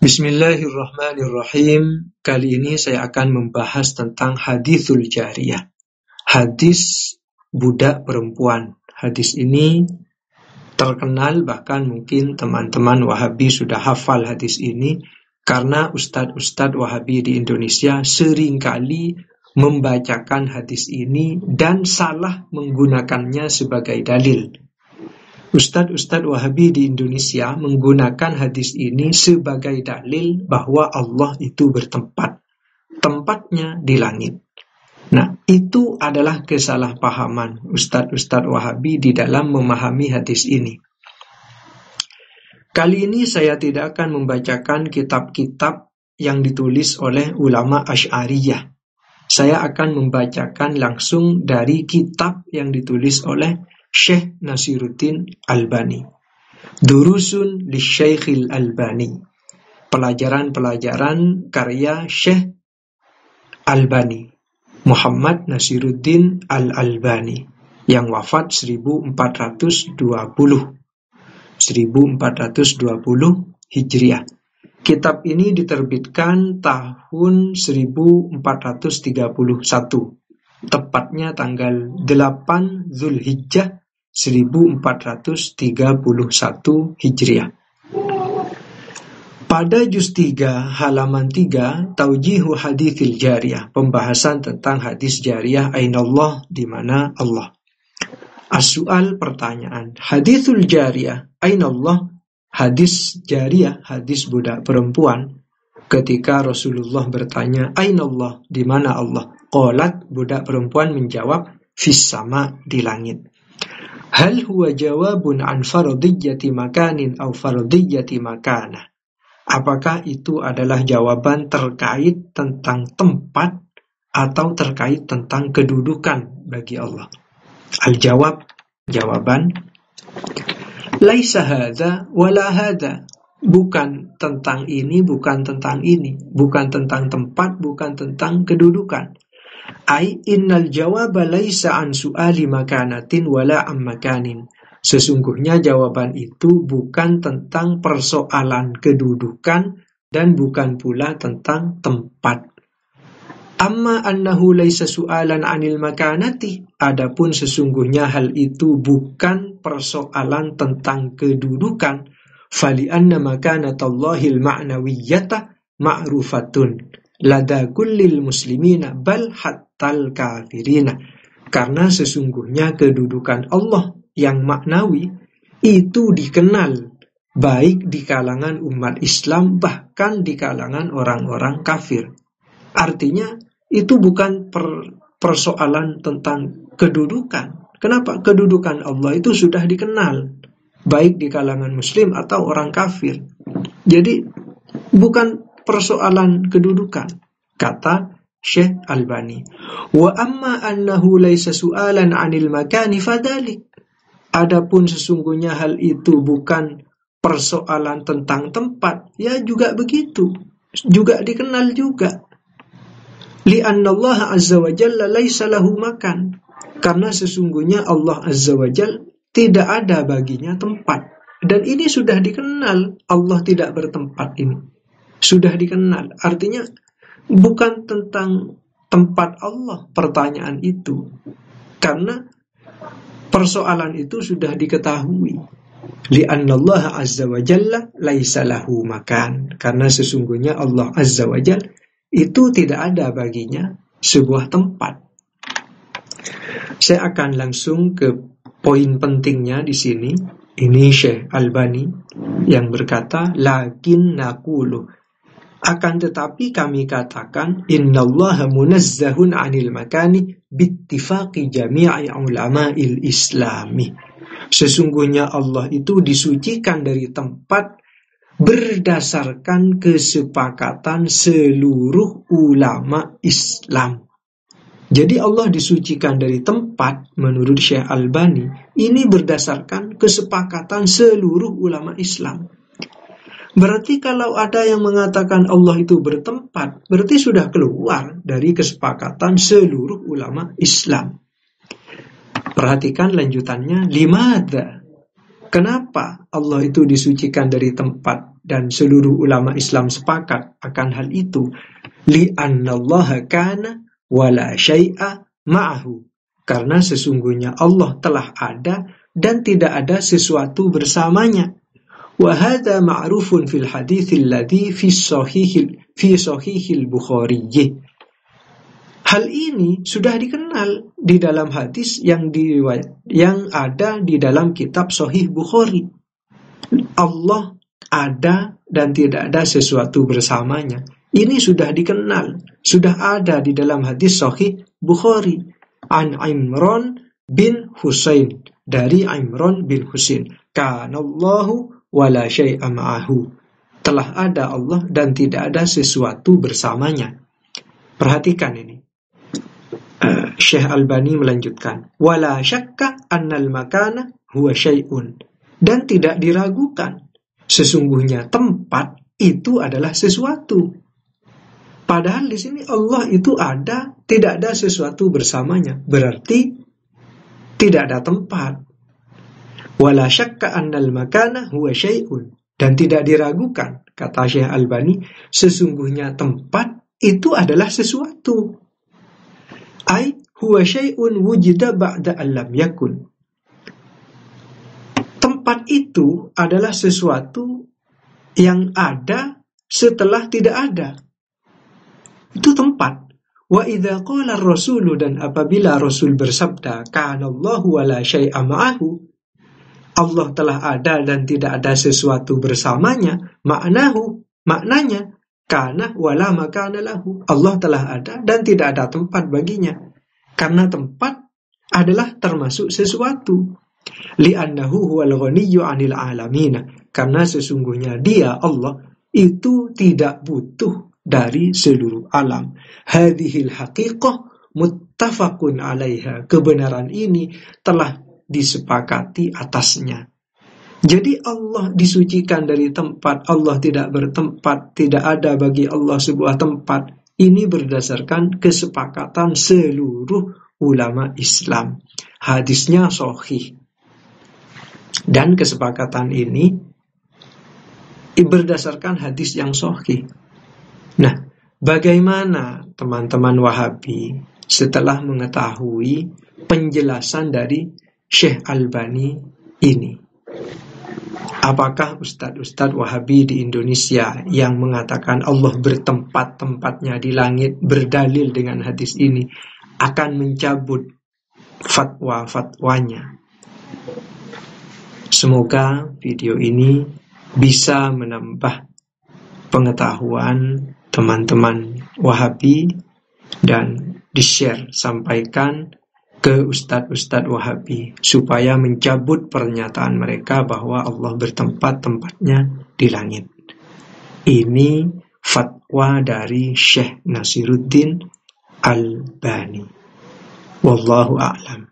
Bismillahirrahmanirrahim. Kali ini saya akan membahas tentang hadithul jariyah. Hadis budak perempuan. Hadis ini terkenal, bahkan mungkin teman-teman Wahabi sudah hafal hadis ini, karena ustadz-ustadz Wahabi di Indonesia seringkali membacakan hadis ini dan salah menggunakannya sebagai dalil. Ustadz-ustadz Wahabi di Indonesia menggunakan hadis ini sebagai dalil bahwa Allah itu bertempat. Tempatnya di langit. Nah, itu adalah kesalahpahaman ustadz-ustadz Wahabi di dalam memahami hadis ini. Kali ini saya tidak akan membacakan kitab-kitab yang ditulis oleh ulama Asy'ariyah. Saya akan membacakan langsung dari kitab yang ditulis oleh Syekh Nasiruddin Albani. Durusun li Syekhil Albani. Pelajaran-pelajaran karya Syekh Albani, Muhammad Nasiruddin Al-Albani, yang wafat 1420 Hijriah. Kitab ini diterbitkan tahun 1431, tepatnya tanggal 8 Zulhijjah 1431 Hijriah. Pada juz 3 halaman 3, Taujihu Hadithil Jariyah, pembahasan tentang hadis jariyah, Ainallah, di mana Allah. As-su'al, pertanyaan, Hadithul Jariyah, Ainallah, hadis jariyah, hadis budak perempuan. Ketika Rasulullah bertanya, Ainallah, di mana Allah? Qalat, budak perempuan menjawab, Fis sama, di langit. Hal huwa jawabun an faradiyyati makanin aw faradiyyati makanah. Apakah itu adalah jawaban terkait tentang tempat atau terkait tentang kedudukan bagi Allah? Al-jawab, jawaban, laisa hadza wala hadza. Bukan tentang ini, bukan tentang ini. Bukan tentang tempat, bukan tentang kedudukan. Ai innal jawaba laisa an su'ali makanatin wala am makanin. Sesungguhnya jawaban itu bukan tentang persoalan kedudukan dan bukan pula tentang tempat. Amma annahu laisa su'alan anil makanati. Adapun sesungguhnya hal itu bukan persoalan tentang kedudukan. Fali anna makanatallahil ma'nawiyyata ma'rufatun lada kullil muslimina bal hattal kafirina. Karena sesungguhnya kedudukan Allah yang maknawi itu dikenal baik di kalangan umat Islam, bahkan di kalangan orang-orang kafir. Artinya itu bukan persoalan tentang kedudukan. Kenapa? Kedudukan Allah itu sudah dikenal baik di kalangan muslim atau orang kafir. Jadi bukan persoalan kedudukan, kata Syekh Albani. Wa amma annahu laisa su'alan 'anil makani fadalik. Adapun sesungguhnya hal itu bukan persoalan tentang tempat, ya juga begitu. Juga dikenal juga. Li anna Allah azza wa jalla laisa lahu makan. Karena sesungguhnya Allah azza wa jalla tidak ada baginya tempat. Dan ini sudah dikenal, Allah tidak bertempat ini. Sudah dikenal. Artinya bukan tentang tempat Allah pertanyaan itu. Karena persoalan itu sudah diketahui. Li'anna Allah azza wa jalla laisa lahu makan. Karena sesungguhnya Allah azza wa jalla itu tidak ada baginya sebuah tempat. Saya akan langsung ke poin pentingnya di sini. Ini Syekh Albani yang berkata, lakin naqulu, akan tetapi kami katakan, innallaha munazzahun 'anil makani bittifaqi jami'i ulama'il islami. Sesungguhnya Allah itu disucikan dari tempat berdasarkan kesepakatan seluruh ulama Islam. Jadi Allah disucikan dari tempat menurut Syekh Albani ini berdasarkan kesepakatan seluruh ulama Islam. Berarti kalau ada yang mengatakan Allah itu bertempat, berarti sudah keluar dari kesepakatan seluruh ulama Islam. Perhatikan lanjutannya, limadha. Kenapa Allah itu disucikan dari tempat dan seluruh ulama Islam sepakat akan hal itu? Li'annallaha kana wala syai'a ma'ahu. Karena sesungguhnya Allah telah ada dan tidak ada sesuatu bersamanya. Wa hadza ma'rufun fil haditsil ladzi fi sahihil Bukhari. Hal ini sudah dikenal di dalam hadis yang ada di dalam kitab Sahih Bukhari. Allah ada dan tidak ada sesuatu bersamanya. Ini sudah dikenal, sudah ada di dalam hadis Sahih Bukhari. An Imran bin Husain, dari Imran bin Husain. Kanallahu wala syai'a ma'ahu. Telah ada Allah dan tidak ada sesuatu bersamanya. Perhatikan ini. Syekh Albani melanjutkan, wala syakka annal makana huwa syai'un, dan tidak diragukan sesungguhnya tempat itu adalah sesuatu. Padahal di sini Allah itu ada, tidak ada sesuatu bersamanya, berarti tidak ada tempat. Wala syakka annal makana huwa syai'un, dan tidak diragukan, kata Syekh Albani, sesungguhnya tempat itu adalah sesuatu. Ai huwa syai'un wujida ba'da allam yakun. Tempat itu adalah sesuatu yang ada setelah tidak ada. Itu tempat. Wa idza qala ar-rasulu, dan apabila Rasul bersabda, kana Allahu wala syai'a ma'ahu, Allah telah ada dan tidak ada sesuatu bersamanya, maknanya kana wala makana lahu, Allah telah ada dan tidak ada tempat baginya. Karena tempat adalah termasuk sesuatu. Li'annahu huwal ghaniyyu 'anil 'alamin, karena sesungguhnya Dia, Allah, itu tidak butuh dari seluruh alam. Hadhil haqiqah muttafaqun 'alaiha, kebenaran ini telah disepakati atasnya. Jadi Allah disucikan dari tempat, Allah tidak bertempat, tidak ada bagi Allah sebuah tempat. Ini berdasarkan kesepakatan seluruh ulama Islam. Hadisnya sahih. Dan kesepakatan ini berdasarkan hadis yang sahih. Nah, bagaimana teman-teman Wahabi setelah mengetahui penjelasan dari Syekh Albani ini? Apakah ustadz-ustadz Wahabi di Indonesia yang mengatakan Allah bertempat-tempatnya di langit berdalil dengan hadis ini akan mencabut fatwa-fatwanya? Semoga video ini bisa menambah pengetahuan teman-teman Wahabi dan di-share, sampaikan ke ustadz-ustadz Wahabi supaya mencabut pernyataan mereka bahwa Allah bertempat-tempatnya di langit. Ini fatwa dari Syekh Nasiruddin Albani. Wallahu a'lam.